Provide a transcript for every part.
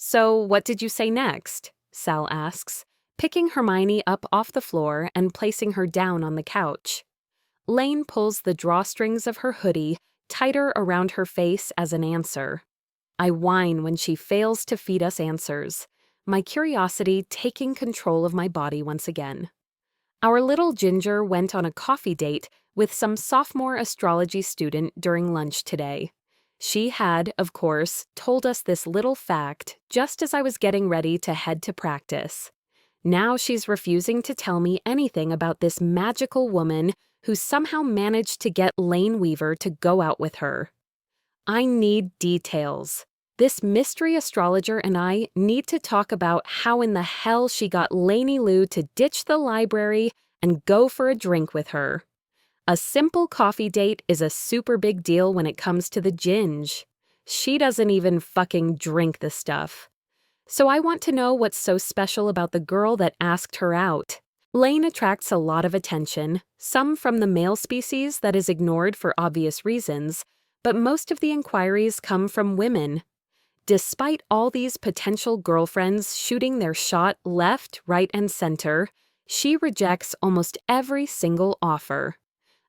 So, what did you say next? Sal asks, picking Hermione up off the floor and placing her down on the couch. Layne pulls the drawstrings of her hoodie tighter around her face as an answer. I whine when she fails to feed us answers, my curiosity taking control of my body once again. Our little Ginger went on a coffee date with some sophomore astrology student during lunch today. She had, of course, told us this little fact just as I was getting ready to head to practice. Now she's refusing to tell me anything about this magical woman who somehow managed to get Layne Weaver to go out with her. I need details. This mystery astrologer and I need to talk about how in the hell she got Lainey Lou to ditch the library and go for a drink with her. A simple coffee date is a super big deal when it comes to the ginge. She doesn't even fucking drink the stuff. So I want to know what's so special about the girl that asked her out. Layne attracts a lot of attention, some from the male species that is ignored for obvious reasons, but most of the inquiries come from women. Despite all these potential girlfriends shooting their shot left, right, and center, she rejects almost every single offer.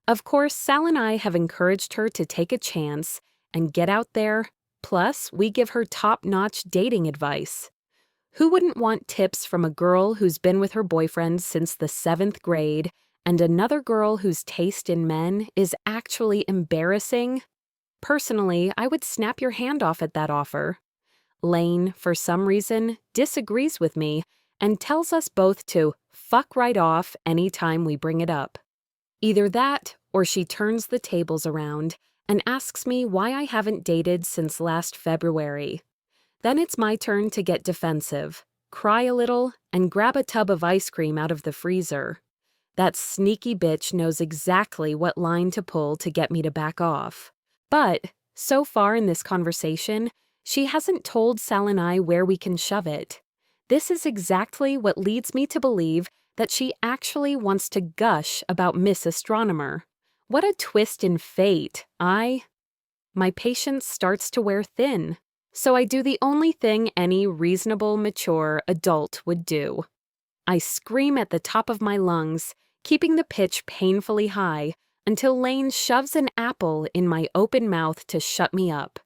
Of course, Sal and I have encouraged her to take a chance and get out there, plus we give her top-notch dating advice. Who wouldn't want tips from a girl who's been with her boyfriend since the 7th grade and another girl whose taste in men is actually embarrassing? Personally, I would snap your hand off at that offer. Layne, for some reason, disagrees with me and tells us both to fuck right off anytime we bring it up. Either that, or she turns the tables around and asks me why I haven't dated since last February. Then it's my turn to get defensive, cry a little, and grab a tub of ice cream out of the freezer. That sneaky bitch knows exactly what line to pull to get me to back off. But, so far in this conversation, she hasn't told Sal and I where we can shove it. This is exactly what leads me to believe that she actually wants to gush about Miss Astronomer. What a twist in fate, My patience starts to wear thin, so I do the only thing any reasonable, mature adult would do. I scream at the top of my lungs, keeping the pitch painfully high, until Layne shoves an apple in my open mouth to shut me up.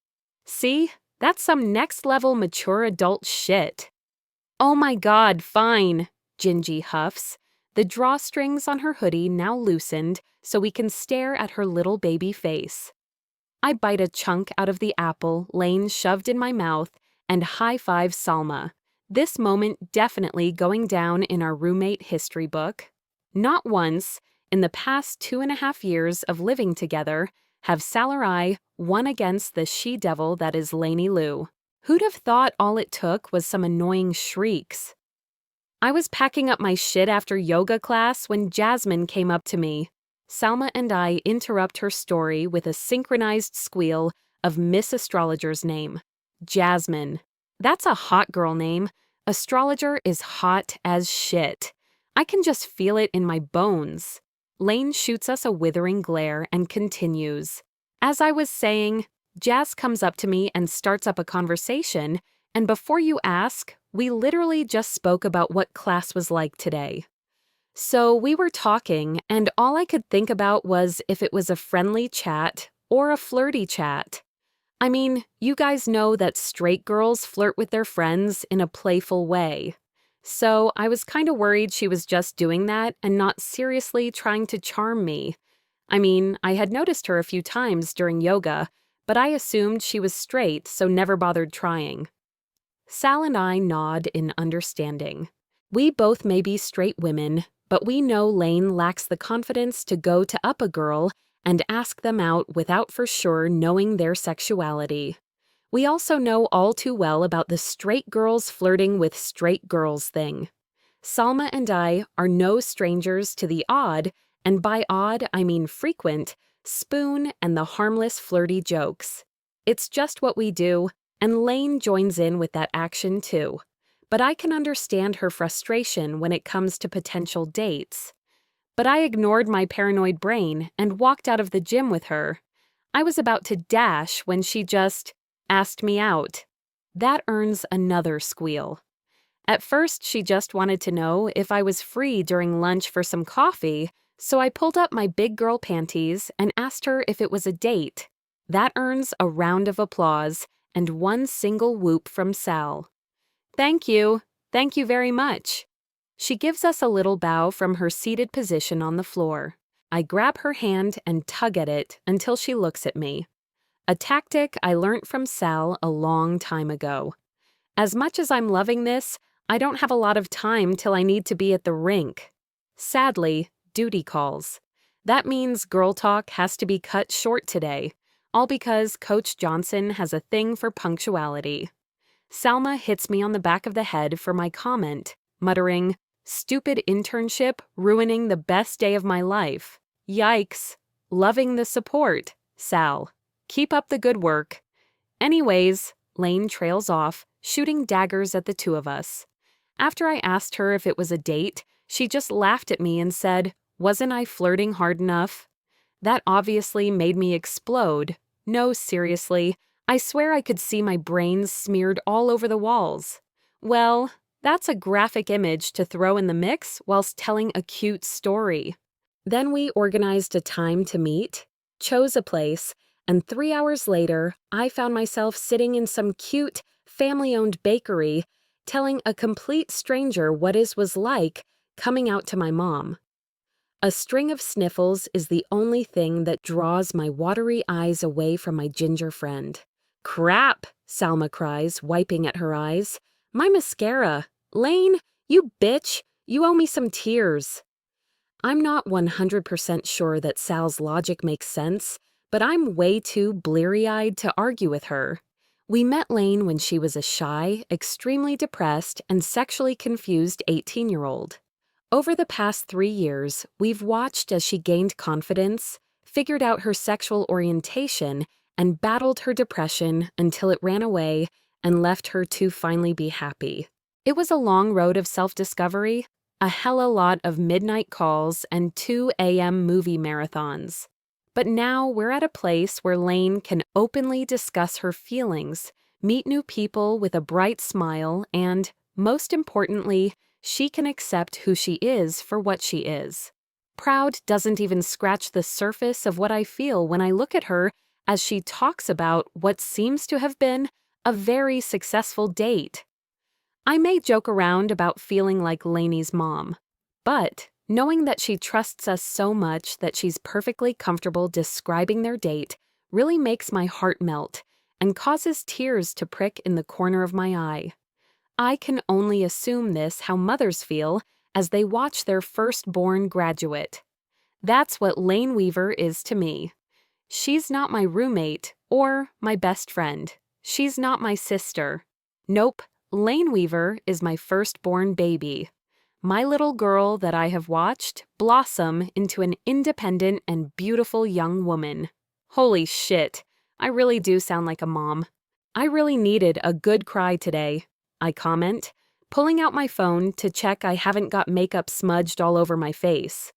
See? That's some next-level mature adult shit. Oh my god, fine, Gingy huffs, the drawstrings on her hoodie now loosened so we can stare at her little baby face. I bite a chunk out of the apple Layne shoved in my mouth and high-five Salma, this moment definitely going down in our roommate history book. Not once, in the past 2.5 years of living together, have Sal or I won against the she-devil that is Lainey Lou. Who'd have thought all it took was some annoying shrieks? I was packing up my shit after yoga class when Jasmine came up to me. Salma and I interrupt her story with a synchronized squeal of Miss Astrologer's name. Jasmine. That's a hot girl name. Astrologer is hot as shit. I can just feel it in my bones. Layne shoots us a withering glare and continues. As I was saying, Jazz comes up to me and starts up a conversation, and before you ask, we literally just spoke about what class was like today. So we were talking, and all I could think about was if it was a friendly chat or a flirty chat. I mean, you guys know that straight girls flirt with their friends in a playful way. So I was kind of worried she was just doing that and not seriously trying to charm me. I mean, I had noticed her a few times during yoga, but I assumed she was straight, so never bothered trying. Sal and I nod in understanding. We both may be straight women, but we know Layne lacks the confidence to go to up a girl and ask them out without for sure knowing their sexuality. We also know all too well about the straight girls flirting with straight girls thing. Salma and I are no strangers to the odd, and by odd I mean frequent, spoon and the harmless flirty jokes. It's just what we do, and Layne joins in with that action too. But I can understand her frustration when it comes to potential dates. But I ignored my paranoid brain and walked out of the gym with her. I was about to dash when she just asked me out. That earns another squeal. At first, she just wanted to know if I was free during lunch for some coffee, so I pulled up my big girl panties and asked her if it was a date. That earns a round of applause and one single whoop from Sal. Thank you. Thank you very much. She gives us a little bow from her seated position on the floor. I grab her hand and tug at it until she looks at me. A tactic I learned from Sal a long time ago. As much as I'm loving this, I don't have a lot of time till I need to be at the rink. Sadly, duty calls. That means girl talk has to be cut short today, all because Coach Johnson has a thing for punctuality. Salma hits me on the back of the head for my comment, muttering, "Stupid internship ruining the best day of my life. Yikes. Loving the support, Sal. Keep up the good work." Anyways, Layne trails off, shooting daggers at the two of us. After I asked her if it was a date, she just laughed at me and said, "Wasn't I flirting hard enough?" That obviously made me explode. No, seriously, I swear I could see my brains smeared all over the walls. Well, that's a graphic image to throw in the mix whilst telling a cute story. Then we organized a time to meet, chose a place, and 3 hours later, I found myself sitting in some cute, family-owned bakery, telling a complete stranger what it was like coming out to my mom. A string of sniffles is the only thing that draws my watery eyes away from my ginger friend. "Crap!" Salma cries, wiping at her eyes. "My mascara! Layne, you bitch! You owe me some tears." I'm not 100% sure that Sal's logic makes sense, but I'm way too bleary-eyed to argue with her. We met Layne when she was a shy, extremely depressed, and sexually confused 18-year-old. Over the past 3 years, we've watched as she gained confidence, figured out her sexual orientation, and battled her depression until it ran away and left her to finally be happy. It was a long road of self-discovery, a hella lot of midnight calls, and 2 a.m. movie marathons. But now we're at a place where Layne can openly discuss her feelings, meet new people with a bright smile, and, most importantly, she can accept who she is for what she is. Proud doesn't even scratch the surface of what I feel when I look at her as she talks about what seems to have been a very successful date. I may joke around about feeling like Layne's mom, but knowing that she trusts us so much that she's perfectly comfortable describing their date really makes my heart melt and causes tears to prick in the corner of my eye. I can only assume this how mothers feel as they watch their firstborn graduate. That's what Layne Weaver is to me. She's not my roommate or my best friend. She's not my sister. Nope, Layne Weaver is my firstborn baby. My little girl that I have watched blossom into an independent and beautiful young woman. Holy shit, I really do sound like a mom. I really needed a good cry today, I comment, pulling out my phone to check I haven't got makeup smudged all over my face.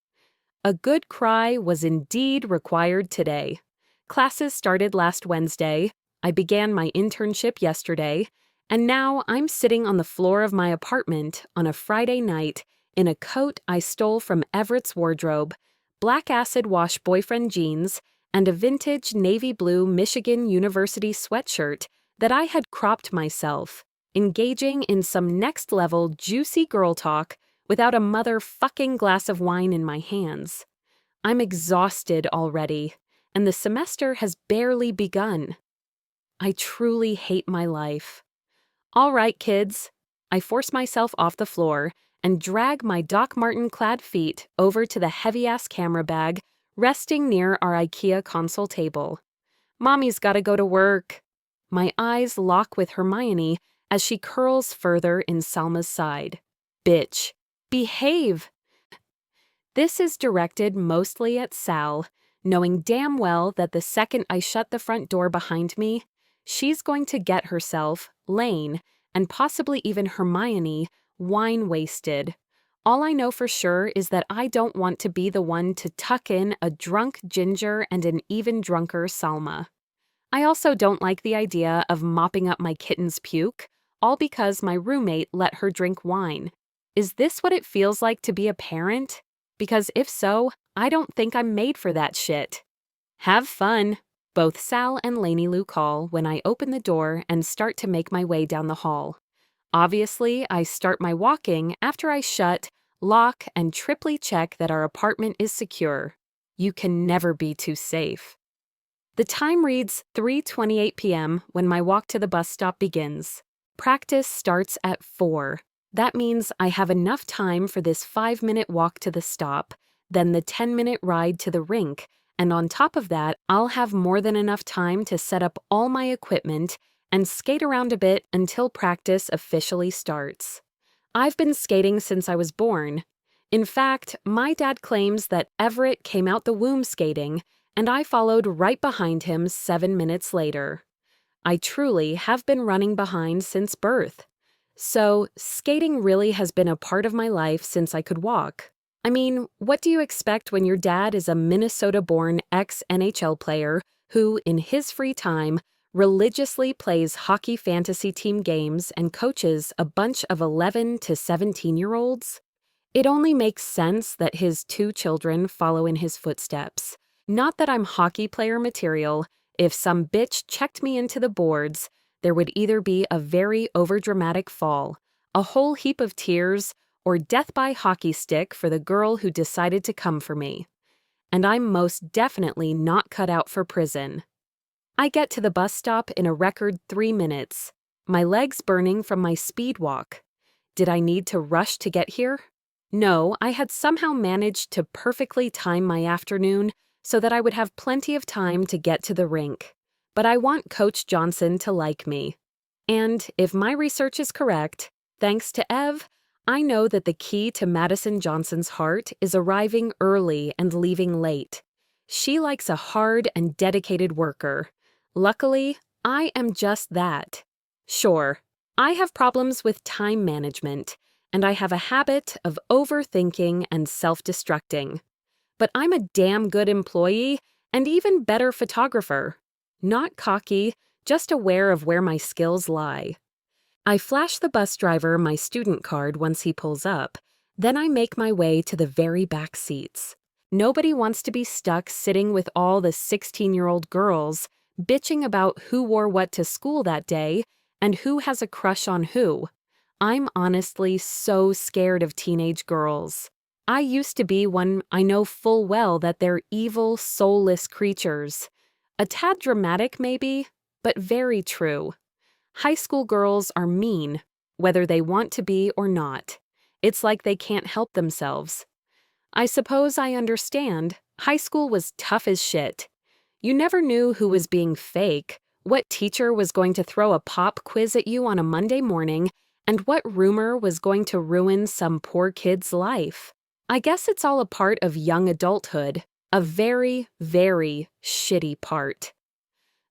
A good cry was indeed required today. Classes started last Wednesday, I began my internship yesterday, and now I'm sitting on the floor of my apartment on a Friday night in a coat I stole from Everett's wardrobe, black acid wash boyfriend jeans, and a vintage navy blue Michigan University sweatshirt that I had cropped myself, engaging in some next-level juicy girl talk without a motherfucking glass of wine in my hands. I'm exhausted already, and the semester has barely begun. I truly hate my life. All right, kids. I force myself off the floor and drag my Doc Marten-clad feet over to the heavy-ass camera bag resting near our IKEA console table. Mommy's gotta go to work. My eyes lock with Hermione as she curls further in Salma's side. Bitch. Behave! This is directed mostly at Sal, knowing damn well that the second I shut the front door behind me, she's going to get herself, Layne, and possibly even Hermione, wine-wasted. All I know for sure is that I don't want to be the one to tuck in a drunk Ginger and an even drunker Salma. I also don't like the idea of mopping up my kitten's puke, all because my roommate let her drink wine. Is this what it feels like to be a parent? Because if so, I don't think I'm made for that shit. Have fun, both Sal and Layne call when I open the door and start to make my way down the hall. Obviously, I start my walking after I shut, lock, and triply check that our apartment is secure. You can never be too safe. The time reads 3:28 p.m. when my walk to the bus stop begins. Practice starts at 4. That means I have enough time for this 5-minute walk to the stop, then the 10-minute ride to the rink, and on top of that, I'll have more than enough time to set up all my equipment and skate around a bit until practice officially starts. I've been skating since I was born. In fact, my dad claims that Everett came out the womb skating, and I followed right behind him 7 minutes later. I truly have been running behind since birth. So, skating really has been a part of my life since I could walk. I mean, what do you expect when your dad is a Minnesota-born ex-NHL player who, in his free time, religiously plays hockey fantasy team games and coaches a bunch of 11 to 17-year-olds? It only makes sense that his 2 children follow in his footsteps. Not that I'm hockey player material. If some bitch checked me into the boards, there would either be a very overdramatic fall, a whole heap of tears, or death by hockey stick for the girl who decided to come for me. And I'm most definitely not cut out for prison. I get to the bus stop in a record 3 minutes, my legs burning from my speed walk. Did I need to rush to get here? No, I had somehow managed to perfectly time my afternoon so that I would have plenty of time to get to the rink. But I want Coach Johnson to like me. And if my research is correct, thanks to Ev, I know that the key to Madison Johnson's heart is arriving early and leaving late. She likes a hard and dedicated worker. Luckily, I am just that. Sure, I have problems with time management, and I have a habit of overthinking and self-destructing. But I'm a damn good employee and even better photographer. Not cocky, just aware of where my skills lie. I flash the bus driver my student card once he pulls up, then I make my way to the very back seats. Nobody wants to be stuck sitting with all the 16-year-old girls, bitching about who wore what to school that day and who has a crush on who. I'm honestly so scared of teenage girls. I used to be one. I know full well that they're evil, soulless creatures. A tad dramatic, maybe, but very true. High school girls are mean, whether they want to be or not. It's like they can't help themselves. I suppose I understand. High school was tough as shit. You never knew who was being fake, what teacher was going to throw a pop quiz at you on a Monday morning, and what rumor was going to ruin some poor kid's life. I guess it's all a part of young adulthood, a very, very shitty part.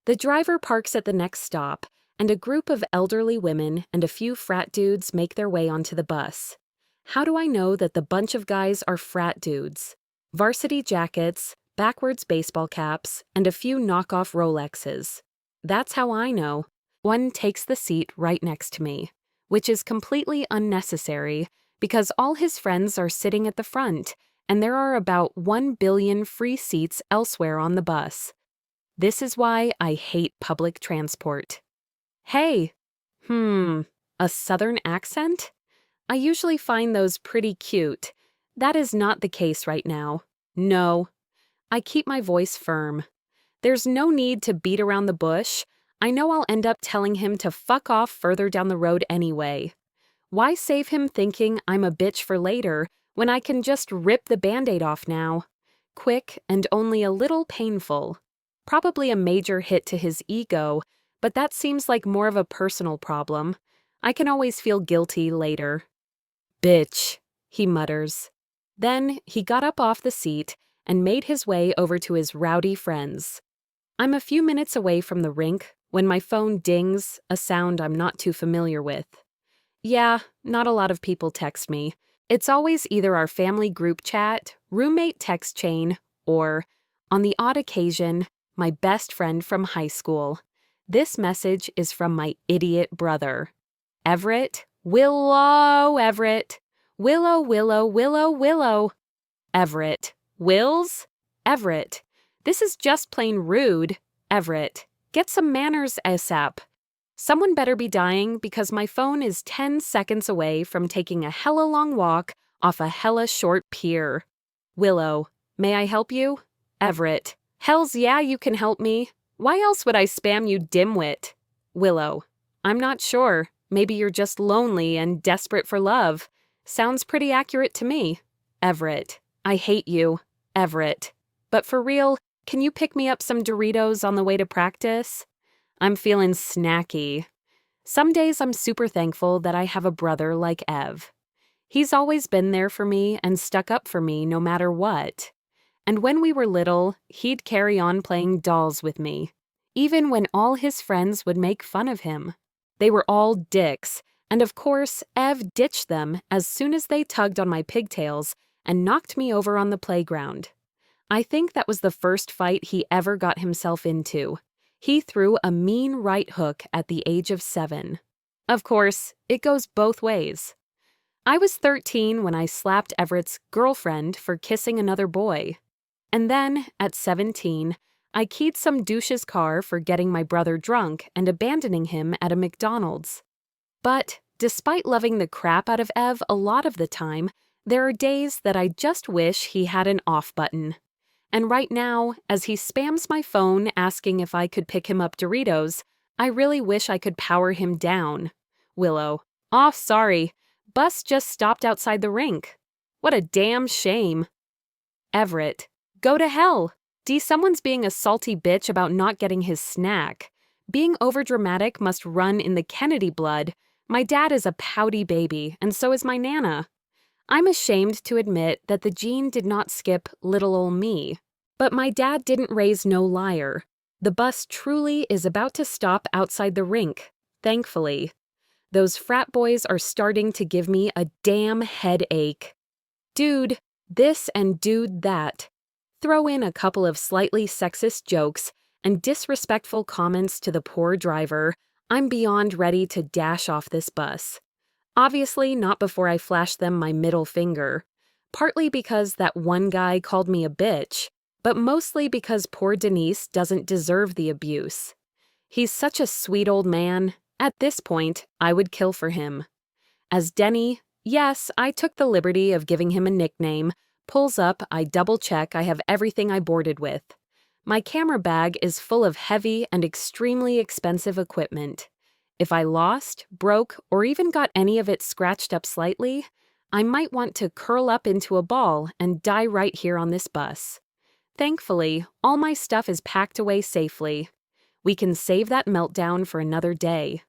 The driver parks at the next stop, and a group of elderly women and a few frat dudes make their way onto the bus. How do I know that the bunch of guys are frat dudes? Varsity jackets, backwards baseball caps, and a few knockoff Rolexes. That's how I know. One takes the seat right next to me, which is completely unnecessary because all his friends are sitting at the front, and there are about 1 billion free seats elsewhere on the bus. This is why I hate public transport. Hey, a southern accent? I usually find those pretty cute. That is not the case right now. No. I keep my voice firm. There's no need to beat around the bush. I know I'll end up telling him to fuck off further down the road anyway. Why save him thinking I'm a bitch for later when I can just rip the Band-Aid off now? Quick and only a little painful. Probably a major hit to his ego, but that seems like more of a personal problem. I can always feel guilty later. Bitch, he mutters. Then he got up off the seat and made his way over to his rowdy friends. I'm a few minutes away from the rink when my phone dings, a sound I'm not too familiar with. Yeah, not a lot of people text me. It's always either our family group chat, roommate text chain, or, on the odd occasion, my best friend from high school. This message is from my idiot brother. Everett, Willow, Everett. Willow, Willow, Willow, Willow. Everett. Wills? Everett. This is just plain rude. Everett. Get some manners ASAP. Someone better be dying because my phone is 10 seconds away from taking a hella long walk off a hella short pier. Willow. May I help you? Everett. Hells yeah, you can help me. Why else would I spam you, dimwit? Willow. I'm not sure. Maybe you're just lonely and desperate for love. Sounds pretty accurate to me. Everett. I hate you. Everett. But for real, can you pick me up some Doritos on the way to practice? I'm feeling snacky. Some days I'm super thankful that I have a brother like Ev. He's always been there for me and stuck up for me no matter what. And when we were little, he'd carry on playing dolls with me, even when all his friends would make fun of him. They were all dicks, and of course, Ev ditched them as soon as they tugged on my pigtails and knocked me over on the playground. I think that was the first fight he ever got himself into. He threw a mean right hook at the age of 7. Of course, it goes both ways. I was 13 when I slapped Everett's girlfriend for kissing another boy. And then, at 17, I keyed some douche's car for getting my brother drunk and abandoning him at a McDonald's. But, despite loving the crap out of Ev a lot of the time, there are days that I just wish he had an off button. And right now, as he spams my phone asking if I could pick him up Doritos, I really wish I could power him down. Willow. Aw, sorry. Bus just stopped outside the rink. What a damn shame. Everett. Go to hell. Someone's being a salty bitch about not getting his snack. Being overdramatic must run in the Kennedy blood. My dad is a pouty baby, and so is my Nana. I'm ashamed to admit that the gene did not skip little ol' me. But my dad didn't raise no liar. The bus truly is about to stop outside the rink, thankfully. Those frat boys are starting to give me a damn headache. Dude this and dude that. Throw in a couple of slightly sexist jokes and disrespectful comments to the poor driver, I'm beyond ready to dash off this bus. Obviously not before I flash them my middle finger. Partly because that one guy called me a bitch, but mostly because poor Denise doesn't deserve the abuse. He's such a sweet old man. At this point, I would kill for him. As Denny, yes, I took the liberty of giving him a nickname, pulls up, I double-check I have everything I boarded with. My camera bag is full of heavy and extremely expensive equipment. If I lost, broke, or even got any of it scratched up slightly, I might want to curl up into a ball and die right here on this bus. Thankfully, all my stuff is packed away safely. We can save that meltdown for another day.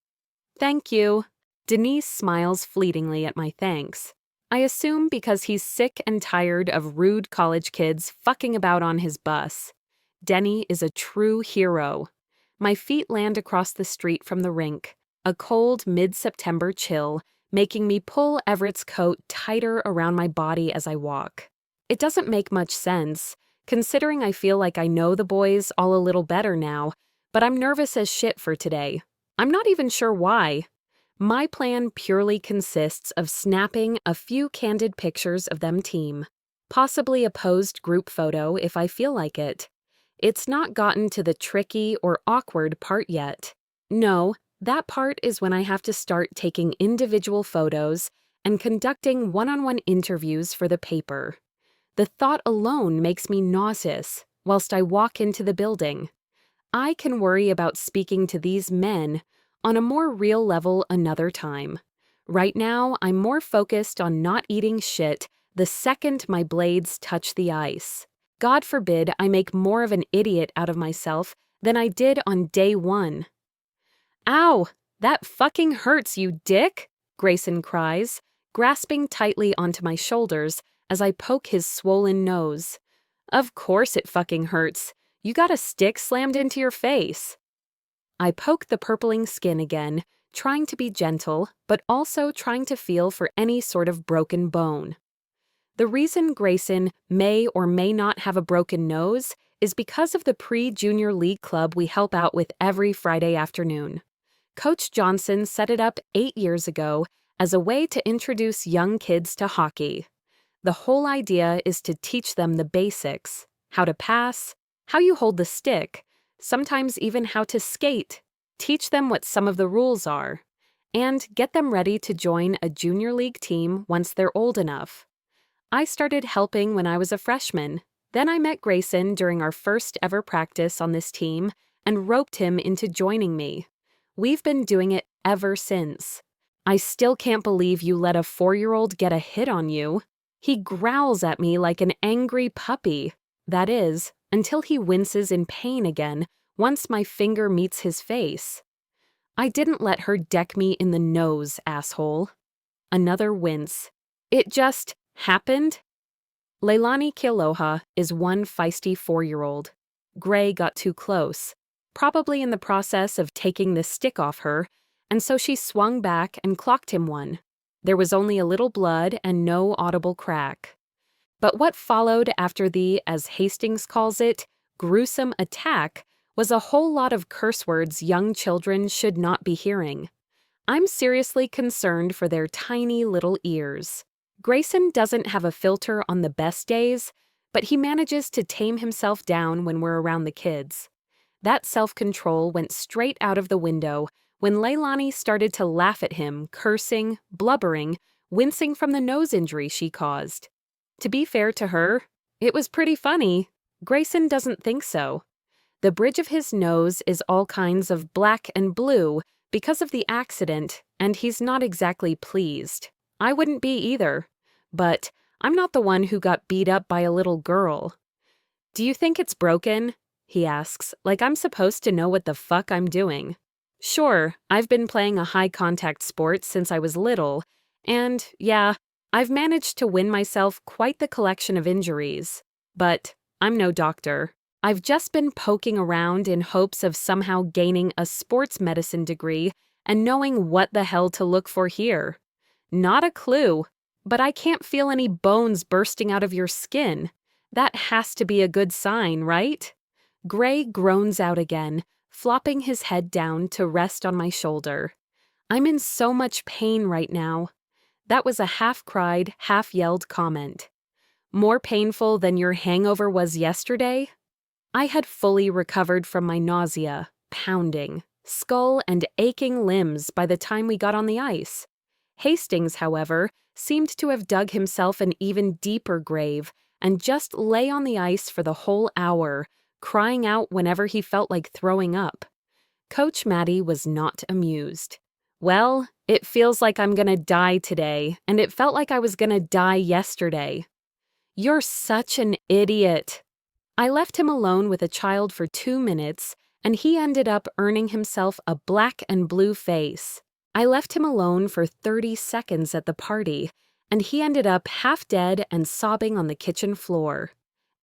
Thank you. Denise smiles fleetingly at my thanks. I assume because he's sick and tired of rude college kids fucking about on his bus. Denny is a true hero. My feet land across the street from the rink, a cold mid-September chill, making me pull Everett's coat tighter around my body as I walk. It doesn't make much sense, considering I feel like I know the boys all a little better now, but I'm nervous as shit for today. I'm not even sure why. My plan purely consists of snapping a few candid pictures of them team, possibly a posed group photo if I feel like it. It's not gotten to the tricky or awkward part yet. No, that part is when I have to start taking individual photos and conducting one-on-one interviews for the paper. The thought alone makes me nauseous whilst I walk into the building. I can worry about speaking to these men on a more real level another time. Right now, I'm more focused on not eating shit the second my blades touch the ice. God forbid I make more of an idiot out of myself than I did on day 1. Ow! That fucking hurts, you dick! Grayson cries, grasping tightly onto my shoulders as I poke his swollen nose. Of course it fucking hurts. You got a stick slammed into your face. I poke the purpling skin again, trying to be gentle, but also trying to feel for any sort of broken bone. The reason Grayson may or may not have a broken nose is because of the pre-junior league club we help out with every Friday afternoon. Coach Johnson set it up 8 years ago as a way to introduce young kids to hockey. The whole idea is to teach them the basics: how to pass, how you hold the stick, sometimes even how to skate, teach them what some of the rules are, and get them ready to join a junior league team once they're old enough. I started helping when I was a freshman. Then I met Grayson during our first ever practice on this team and roped him into joining me. We've been doing it ever since. I still can't believe you let a 4-year-old get a hit on you. He growls at me like an angry puppy. That is, until he winces in pain again once my finger meets his face. I didn't let her deck me in the nose, asshole. Another wince. It just happened? Leilani Kealoha is one feisty 4-year-old. Gray got too close, probably in the process of taking the stick off her, and so she swung back and clocked him one. There was only a little blood and no audible crack. But what followed after the, as Hastings calls it, gruesome attack was a whole lot of curse words young children should not be hearing. I'm seriously concerned for their tiny little ears. Grayson doesn't have a filter on the best days, but he manages to tame himself down when we're around the kids. That self-control went straight out of the window when Leilani started to laugh at him, cursing, blubbering, wincing from the nose injury she caused. To be fair to her, it was pretty funny. Grayson doesn't think so. The bridge of his nose is all kinds of black and blue because of the accident, and he's not exactly pleased. I wouldn't be either. But I'm not the one who got beat up by a little girl. Do you think it's broken? He asks, like I'm supposed to know what the fuck I'm doing. Sure, I've been playing a high-contact sport since I was little, and, yeah, I've managed to win myself quite the collection of injuries. But I'm no doctor. I've just been poking around in hopes of somehow gaining a sports medicine degree and knowing what the hell to look for here. Not a clue. But I can't feel any bones bursting out of your skin. That has to be a good sign, right? Gray groans out again, flopping his head down to rest on my shoulder. I'm in so much pain right now. That was a half-cried, half-yelled comment. More painful than your hangover was yesterday? I had fully recovered from my nausea, pounding, skull and aching limbs by the time we got on the ice. Hastings, however, seemed to have dug himself an even deeper grave and just lay on the ice for the whole hour, crying out whenever he felt like throwing up. Coach Maddie was not amused. Well, it feels like I'm gonna die today, and it felt like I was gonna die yesterday. You're such an idiot. I left him alone with a child for 2 minutes, and he ended up earning himself a black and blue face. I left him alone for 30 seconds at the party, and he ended up half dead and sobbing on the kitchen floor.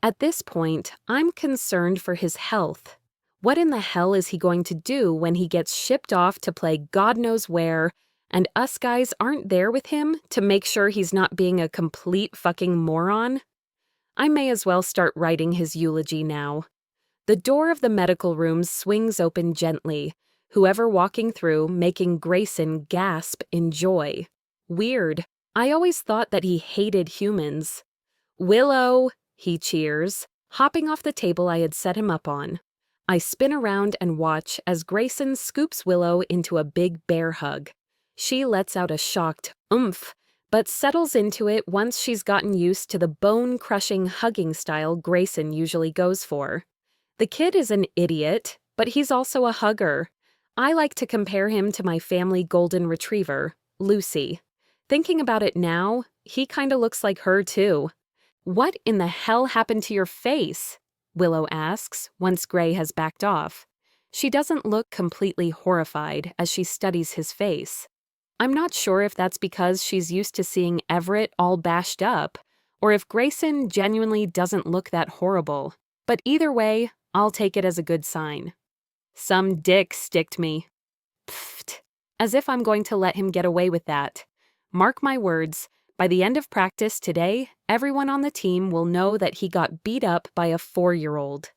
At this point, I'm concerned for his health. What in the hell is he going to do when he gets shipped off to play God knows where, and us guys aren't there with him to make sure he's not being a complete fucking moron? I may as well start writing his eulogy now. The door of the medical room swings open gently, whoever walking through making Grayson gasp in joy. Weird. I always thought that he hated humans. "Willow!" he cheers, hopping off the table I had set him up on. I spin around and watch as Grayson scoops Willow into a big bear hug. She lets out a shocked oomph, but settles into it once she's gotten used to the bone-crushing hugging style Grayson usually goes for. The kid is an idiot, but he's also a hugger. I like to compare him to my family golden retriever, Lucy. Thinking about it now, he kinda looks like her too. "What in the hell happened to your face?" Willow asks, once Gray has backed off. She doesn't look completely horrified as she studies his face. I'm not sure if that's because she's used to seeing Everett all bashed up, or if Grayson genuinely doesn't look that horrible. But either way, I'll take it as a good sign. "Some dick sticked me." Pfft, as if I'm going to let him get away with that. Mark my words, by the end of practice today, everyone on the team will know that he got beat up by a 4-year-old.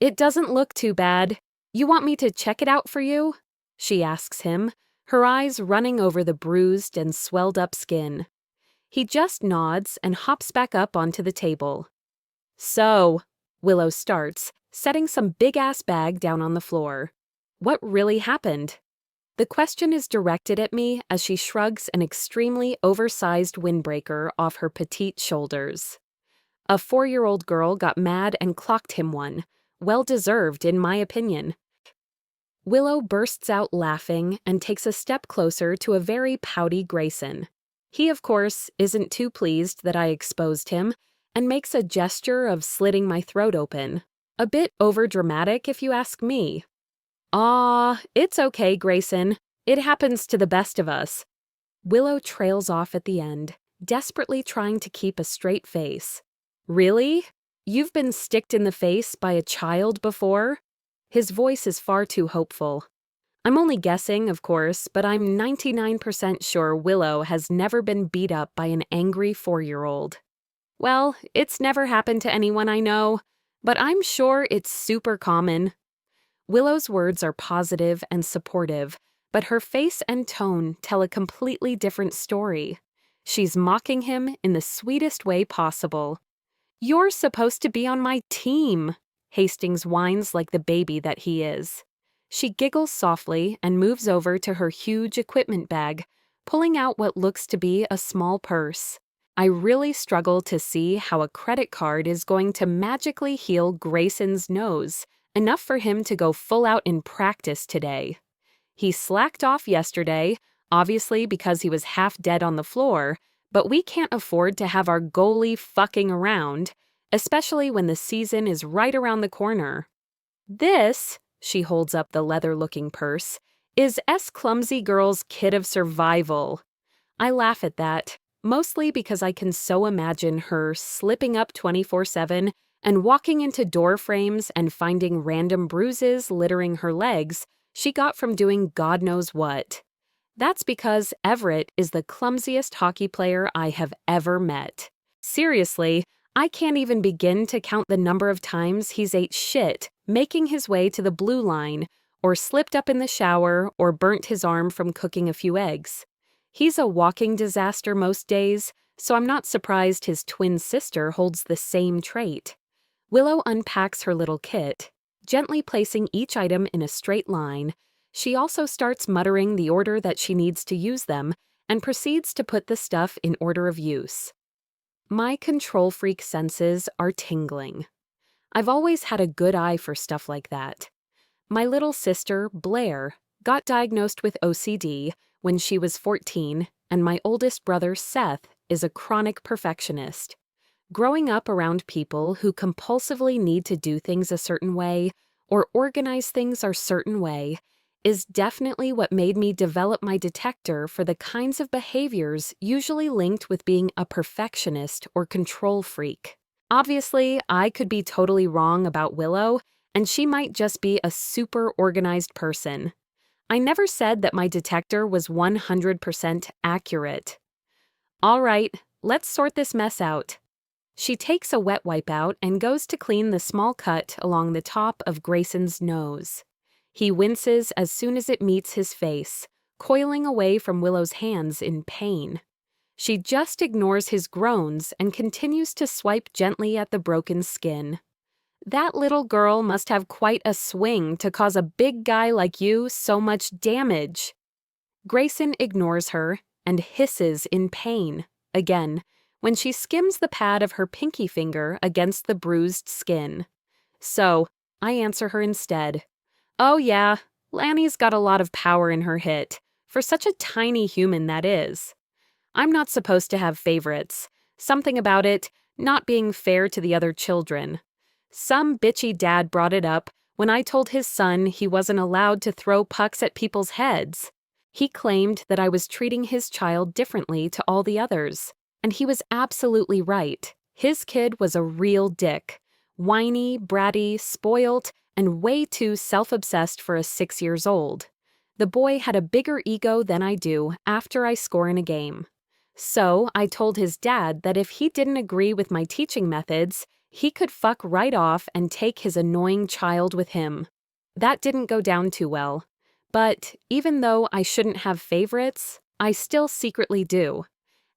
It doesn't look too bad. You want me to check it out for you? She asks him, her eyes running over the bruised and swelled up skin. He just nods and hops back up onto the table. So, Willow starts, setting some big-ass bag down on the floor. What really happened? The question is directed at me as she shrugs an extremely oversized windbreaker off her petite shoulders. A 4-year-old girl got mad and clocked him one. Well-deserved, in my opinion. Willow bursts out laughing and takes a step closer to a very pouty Grayson. He, of course, isn't too pleased that I exposed him and makes a gesture of slitting my throat open. A bit overdramatic, if you ask me. "Aw, it's okay, Grayson. It happens to the best of us." Willow trails off at the end, desperately trying to keep a straight face. "Really? You've been sticked in the face by a child before?" His voice is far too hopeful. I'm only guessing, of course, but I'm 99% sure Willow has never been beat up by an angry 4-year-old. Well, it's never happened to anyone I know, but I'm sure it's super common. Willow's words are positive and supportive, but her face and tone tell a completely different story. She's mocking him in the sweetest way possible. "You're supposed to be on my team," Hastings whines like the baby that he is. She giggles softly and moves over to her huge equipment bag, pulling out what looks to be a small purse. I really struggle to see how a credit card is going to magically heal Grayson's nose, enough for him to go full out in practice today. He slacked off yesterday, obviously because he was half dead on the floor, but we can't afford to have our goalie fucking around, especially when the season is right around the corner. This, she holds up the leather-looking purse, is S. Clumsy Girl's kit of survival. I laugh at that, mostly because I can so imagine her slipping up 24/7 and walking into door frames and finding random bruises littering her legs she got from doing God knows what. That's because Everett is the clumsiest hockey player I have ever met. Seriously, I can't even begin to count the number of times he's ate shit making his way to the blue line, or slipped up in the shower, or burnt his arm from cooking a few eggs. He's a walking disaster most days, so I'm not surprised his twin sister holds the same trait. Willow unpacks her little kit, gently placing each item in a straight line. She also starts muttering the order that she needs to use them, and proceeds to put the stuff in order of use. My control freak senses are tingling. I've always had a good eye for stuff like that. My little sister, Blair, got diagnosed with OCD when she was 14, and my oldest brother, Seth, is a chronic perfectionist. Growing up around people who compulsively need to do things a certain way or organize things a certain way is definitely what made me develop my detector for the kinds of behaviors usually linked with being a perfectionist or control freak. Obviously, I could be totally wrong about Willow, and she might just be a super organized person. I never said that my detector was 100% accurate. All right, let's sort this mess out. She takes a wet wipe out and goes to clean the small cut along the top of Grayson's nose. He winces as soon as it meets his face, coiling away from Willow's hands in pain. She just ignores his groans and continues to swipe gently at the broken skin. That little girl must have quite a swing to cause a big guy like you so much damage. Grayson ignores her and hisses in pain, again, when she skims the pad of her pinky finger against the bruised skin. So, I answer her instead. "Oh yeah, Lanny's got a lot of power in her hit, for such a tiny human that is. I'm not supposed to have favorites. Something about it not being fair to the other children. Some bitchy dad brought it up when I told his son he wasn't allowed to throw pucks at people's heads. He claimed that I was treating his child differently to all the others, and he was absolutely right. His kid was a real dick. Whiny, bratty, spoilt, and way too self-obsessed for a 6 years old. The boy had a bigger ego than I do after I score in a game. So I told his dad that if he didn't agree with my teaching methods, He could fuck right off and take his annoying child with him. That didn't go down too well. But even though I shouldn't have favorites, I still secretly do.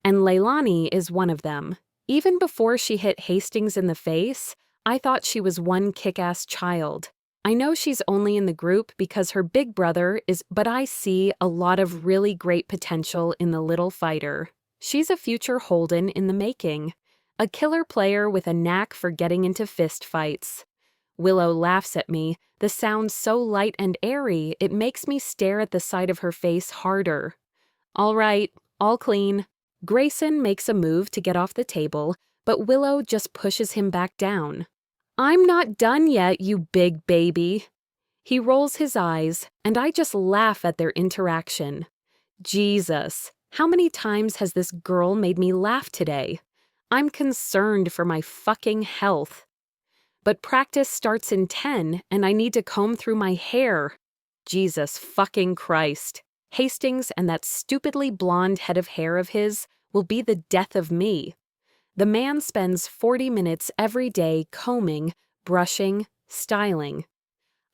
And Layne is one of them. Even before she hit Hastings in the face, I thought she was one kick-ass child. I know she's only in the group because her big brother is, but I see a lot of really great potential in the little fighter. She's a future Holden in the making. A killer player with a knack for getting into fist fights. Willow laughs at me, the sound so light and airy it makes me stare at the side of her face harder. All right, all clean. Grayson makes a move to get off the table, but Willow just pushes him back down. I'm not done yet, you big baby. He rolls his eyes, and I just laugh at their interaction. Jesus, how many times has this girl made me laugh today? I'm concerned for my fucking health. But practice starts in 10, and I need to comb through my hair. Jesus fucking Christ. Hastings and that stupidly blonde head of hair of his will be the death of me. The man spends 40 minutes every day combing, brushing, styling.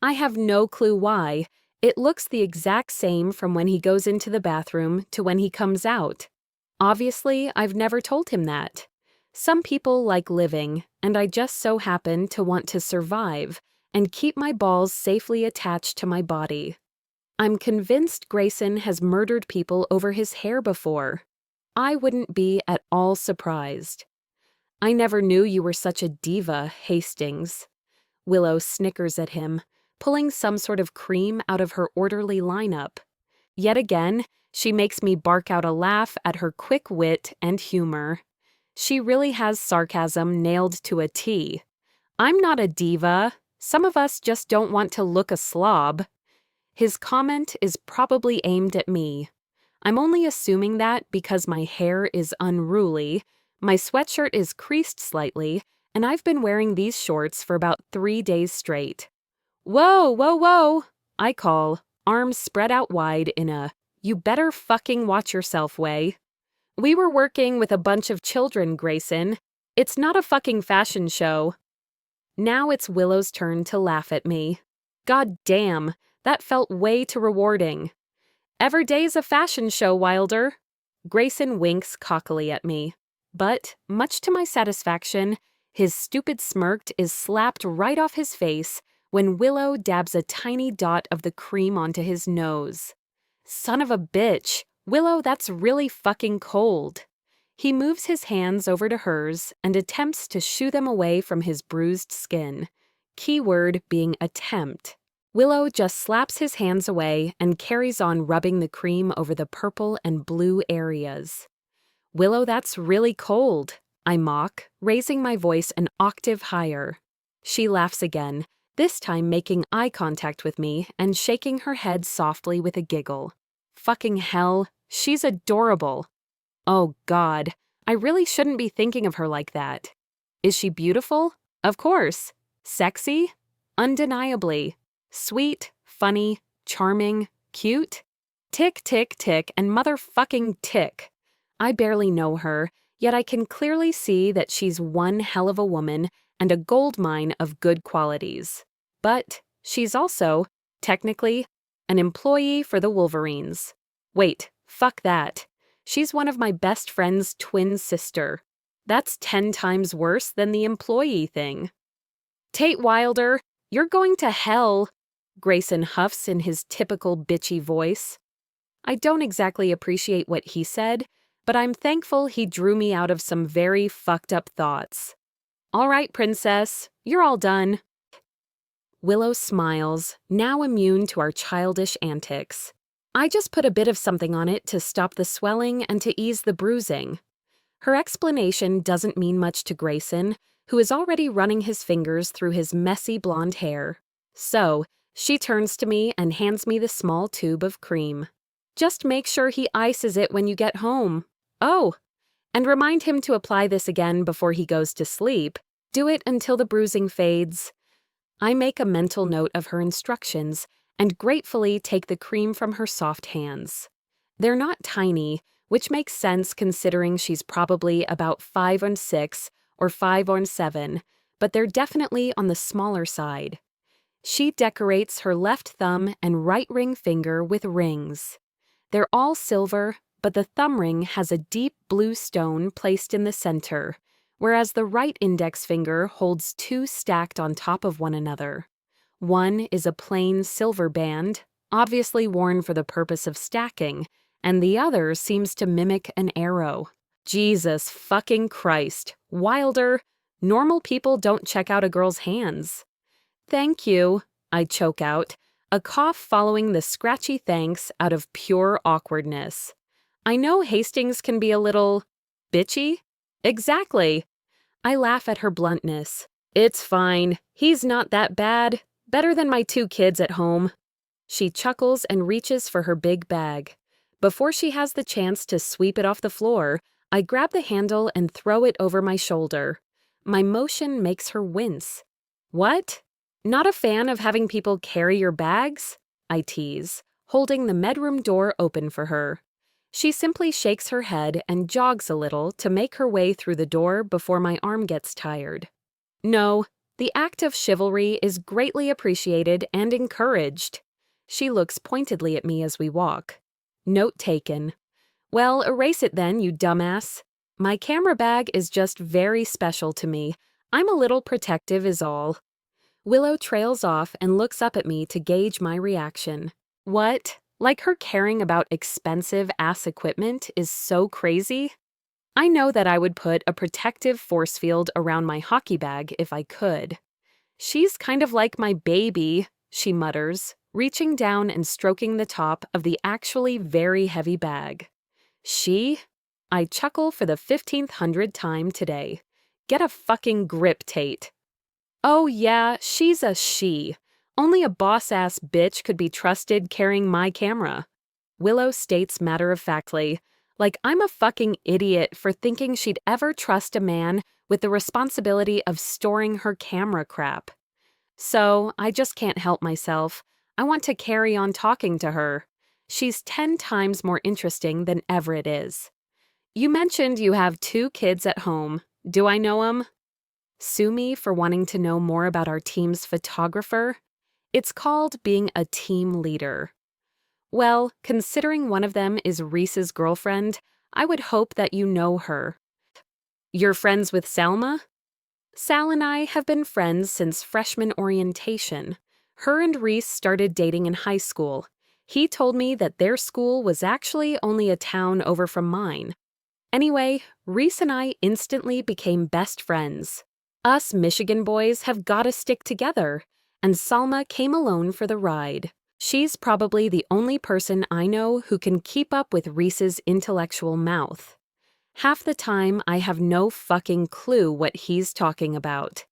I have no clue why. It looks the exact same from when he goes into the bathroom to when he comes out. Obviously, I've never told him that. Some people like living, and I just so happen to want to survive and keep my balls safely attached to my body. I'm convinced Grayson has murdered people over his hair before. I wouldn't be at all surprised. I never knew you were such a diva, Hastings. Willow snickers at him, pulling some sort of cream out of her orderly lineup. Yet again, she makes me bark out a laugh at her quick wit and humor. She really has sarcasm nailed to a T. I'm not a diva. Some of us just don't want to look a slob. His comment is probably aimed at me. I'm only assuming that because my hair is unruly, my sweatshirt is creased slightly, and I've been wearing these shorts for about 3 days straight. Whoa, whoa, whoa, I call, arms spread out wide in a "you better fucking watch yourself" way. We were working with a bunch of children, Grayson. It's not a fucking fashion show. Now it's Willow's turn to laugh at me. God damn, that felt way too rewarding. Every day's a fashion show, Wilder. Grayson winks cockily at me. But, much to my satisfaction, his stupid smirk is slapped right off his face when Willow dabs a tiny dot of the cream onto his nose. Son of a bitch. Willow, that's really fucking cold. He moves his hands over to hers and attempts to shoo them away from his bruised skin. Keyword being attempt. Willow just slaps his hands away and carries on rubbing the cream over the purple and blue areas. Willow, that's really cold, I mock, raising my voice an octave higher. She laughs again, this time making eye contact with me and shaking her head softly with a giggle. Fucking hell, she's adorable. Oh God, I really shouldn't be thinking of her like that. Is she beautiful? Of course. Sexy? Undeniably. Sweet, funny, charming, cute? Tick, tick, tick, and motherfucking tick. I barely know her, yet I can clearly see that she's one hell of a woman and a goldmine of good qualities. But she's also, technically, an employee for the Wolverines. Wait, fuck that. She's one of my best friend's twin sister. That's 10 times worse than the employee thing. Tate Wilder, you're going to hell, Grayson huffs in his typical bitchy voice. I don't exactly appreciate what he said, but I'm thankful he drew me out of some very fucked up thoughts. All right, princess, you're all done. Willow smiles, now immune to our childish antics. I just put a bit of something on it to stop the swelling and to ease the bruising. Her explanation doesn't mean much to Grayson, who is already running his fingers through his messy blonde hair. So, she turns to me and hands me the small tube of cream. Just make sure he ices it when you get home. Oh, and remind him to apply this again before he goes to sleep. Do it until the bruising fades. I make a mental note of her instructions and gratefully take the cream from her soft hands. They're not tiny, which makes sense considering she's probably about 5 on 6 or 5 on 7, but they're definitely on the smaller side. She decorates her left thumb and right ring finger with rings. They're all silver, but the thumb ring has a deep blue stone placed in the center, whereas the right index finger holds two stacked on top of one another. One is a plain silver band, obviously worn for the purpose of stacking, and the other seems to mimic an arrow. Jesus fucking Christ. Wilder, normal people don't check out a girl's hands. Thank you, I choke out, a cough following the scratchy thanks out of pure awkwardness. I know Hastings can be a little bitchy. Exactly. I laugh at her bluntness. It's fine. He's not that bad. Better than my 2 kids at home. She chuckles and reaches for her big bag. Before she has the chance to sweep it off the floor, I grab the handle and throw it over my shoulder. My motion makes her wince. What? Not a fan of having people carry your bags? I tease, holding the bedroom door open for her. She simply shakes her head and jogs a little to make her way through the door before my arm gets tired. No, the act of chivalry is greatly appreciated and encouraged. She looks pointedly at me as we walk. Note taken. Well, erase it then, you dumbass. My camera bag is just very special to me. I'm a little protective is all. Willow trails off and looks up at me to gauge my reaction. What? Like her caring about expensive-ass equipment is so crazy? I know that I would put a protective force field around my hockey bag if I could. She's kind of like my baby, she mutters, reaching down and stroking the top of the actually very heavy bag. She? I chuckle for the 1500th time today. Get a fucking grip, Tate. Oh yeah, she's a she. Only a boss-ass bitch could be trusted carrying my camera. Willow states matter-of-factly, like I'm a fucking idiot for thinking she'd ever trust a man with the responsibility of storing her camera crap. So, I just can't help myself. I want to carry on talking to her. She's 10 times more interesting than Everett is. You mentioned you have 2 kids at home. Do I know 'em? Sue me for wanting to know more about our team's photographer? It's called being a team leader. Well, considering one of them is Reese's girlfriend, I would hope that you know her. You're friends with Salma? Sal and I have been friends since freshman orientation. Her and Reese started dating in high school. He told me that their school was actually only a town over from mine. Anyway, Reese and I instantly became best friends. Us Michigan boys have gotta stick together, and Salma came alone for the ride. She's probably the only person I know who can keep up with Reese's intellectual mouth. Half the time, I have no fucking clue what he's talking about.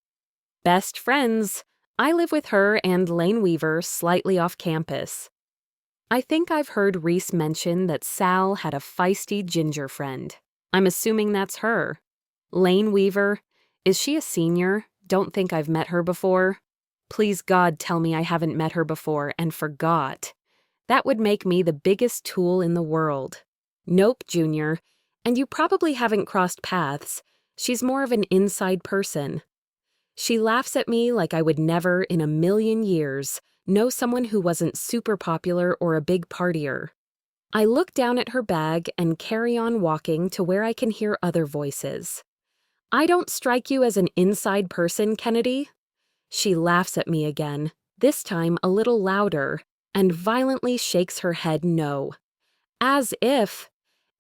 Best friends. I live with her and Layne Weaver slightly off campus. I think I've heard Reese mention that Sal had a feisty ginger friend. I'm assuming that's her. Layne Weaver. Is she a senior? Don't think I've met her before. Please God tell me I haven't met her before and forgot. That would make me the biggest tool in the world. Nope, Junior. And you probably haven't crossed paths. She's more of an inside person. She laughs at me like I would never in a million years know someone who wasn't super popular or a big partier. I look down at her bag and carry on walking to where I can hear other voices. I don't strike you as an inside person, Kennedy? She laughs at me again, this time a little louder, and violently shakes her head no. As if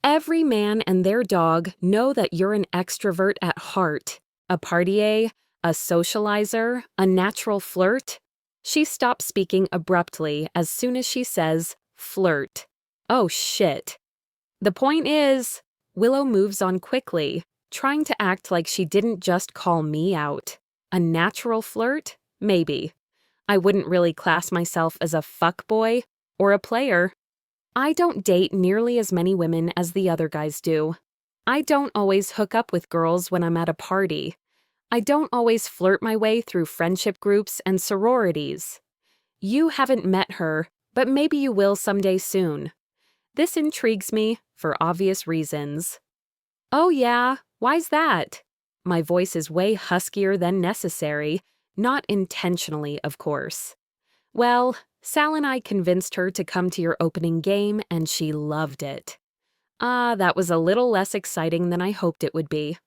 every man and their dog know that you're an extrovert at heart, a partier, a socializer, a natural flirt. She stops speaking abruptly as soon as she says, flirt. Oh shit. The point is, Willow moves on quickly, trying to act like she didn't just call me out. A natural flirt? Maybe. I wouldn't really class myself as a fuckboy or a player. I don't date nearly as many women as the other guys do. I don't always hook up with girls when I'm at a party. I don't always flirt my way through friendship groups and sororities. You haven't met her, but maybe you will someday soon. This intrigues me for obvious reasons. Oh yeah, why's that? My voice is way huskier than necessary, not intentionally, of course. Well, Sal and I convinced her to come to your opening game, and she loved it. That was a little less exciting than I hoped it would be.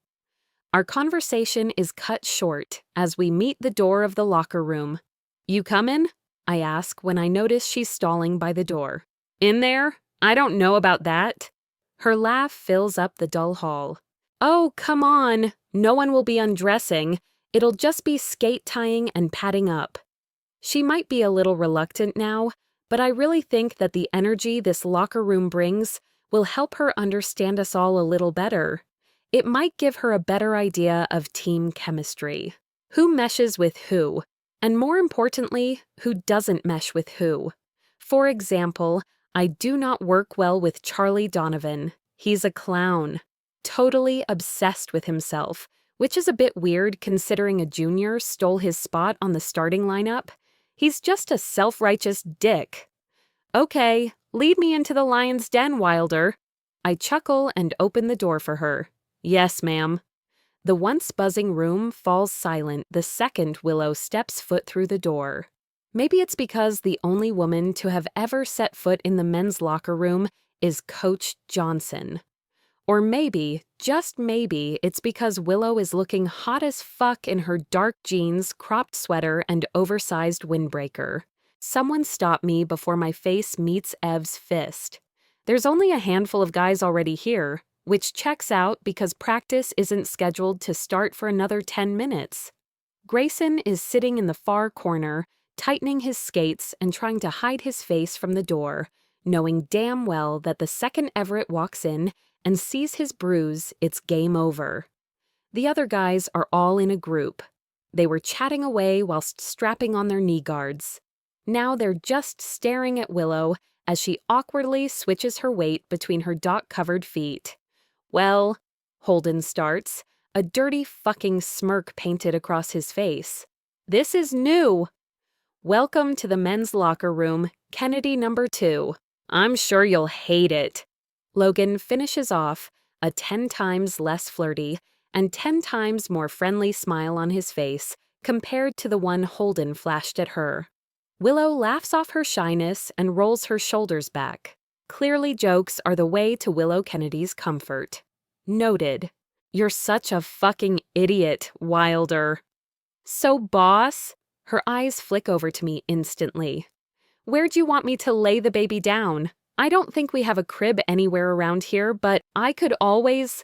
Our conversation is cut short as we meet the door of the locker room. You comin'? I ask when I notice she's stalling by the door. In there? I don't know about that. Her laugh fills up the dull hall. Oh, come on. No one will be undressing. It'll just be skate tying and padding up. She might be a little reluctant now, but I really think that the energy this locker room brings will help her understand us all a little better. It might give her a better idea of team chemistry. Who meshes with who? And more importantly, who doesn't mesh with who? For example, I do not work well with Charlie Donovan. He's a clown. Totally obsessed with himself, which is a bit weird considering a junior stole his spot on the starting lineup. He's just a self-righteous dick. Okay, lead me into the lion's den, Wilder. I chuckle and open the door for her. Yes, ma'am. The once buzzing room falls silent the second Willow steps foot through the door. Maybe it's because the only woman to have ever set foot in the men's locker room is Coach Johnson. Or maybe, just maybe, it's because Willow is looking hot as fuck in her dark jeans, cropped sweater, and oversized windbreaker. Someone stop me before my face meets Ev's fist. There's only a handful of guys already here, which checks out because practice isn't scheduled to start for another 10 minutes. Grayson is sitting in the far corner, tightening his skates and trying to hide his face from the door, knowing damn well that the second Everett walks in and sees his bruise, it's game over. The other guys are all in a group. They were chatting away whilst strapping on their knee guards. Now they're just staring at Willow as she awkwardly switches her weight between her dock-covered feet. Well, Holden starts, a dirty fucking smirk painted across his face. This is new. Welcome to the men's locker room, Kennedy number 2. I'm sure you'll hate it. Logan finishes off, a 10 times less flirty and 10 times more friendly smile on his face compared to the one Holden flashed at her. Willow laughs off her shyness and rolls her shoulders back. Clearly jokes are the way to Willow Kennedy's comfort. Noted. You're such a fucking idiot, Wilder. So, boss? Her eyes flick over to me instantly. Where'd you want me to lay the baby down? I don't think we have a crib anywhere around here, but I could always...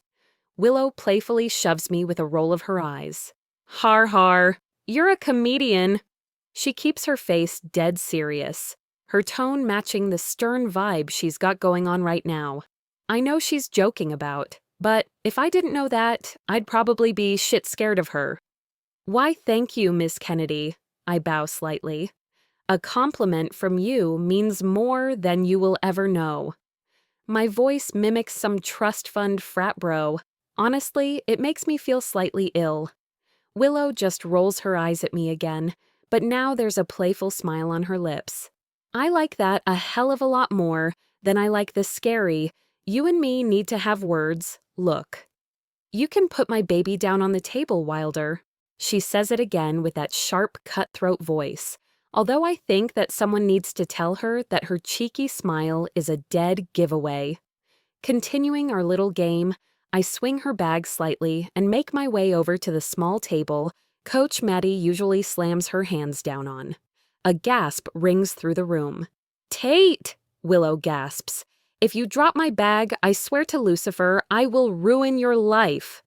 Willow playfully shoves me with a roll of her eyes. Har har, you're a comedian. She keeps her face dead serious, her tone matching the stern vibe she's got going on right now. I know she's joking about, but if I didn't know that, I'd probably be shit scared of her. Why, thank you, Miss Kennedy. I bow slightly. A compliment from you means more than you will ever know. My voice mimics some trust fund frat bro. Honestly, it makes me feel slightly ill. Willow just rolls her eyes at me again, but now there's a playful smile on her lips. I like that a hell of a lot more than I like the scary, you and me need to have words, look. You can put my baby down on the table, Wilder. She says it again with that sharp, cutthroat voice, although I think that someone needs to tell her that her cheeky smile is a dead giveaway. Continuing our little game, I swing her bag slightly and make my way over to the small table Coach Maddie usually slams her hands down on. A gasp rings through the room. Tate! Willow gasps. If you drop my bag, I swear to Lucifer, I will ruin your life.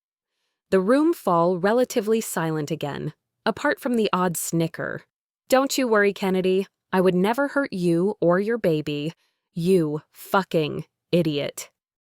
The room fall relatively silent again, apart from the odd snicker. Don't you worry, Kennedy. I would never hurt you or your baby. You fucking idiot.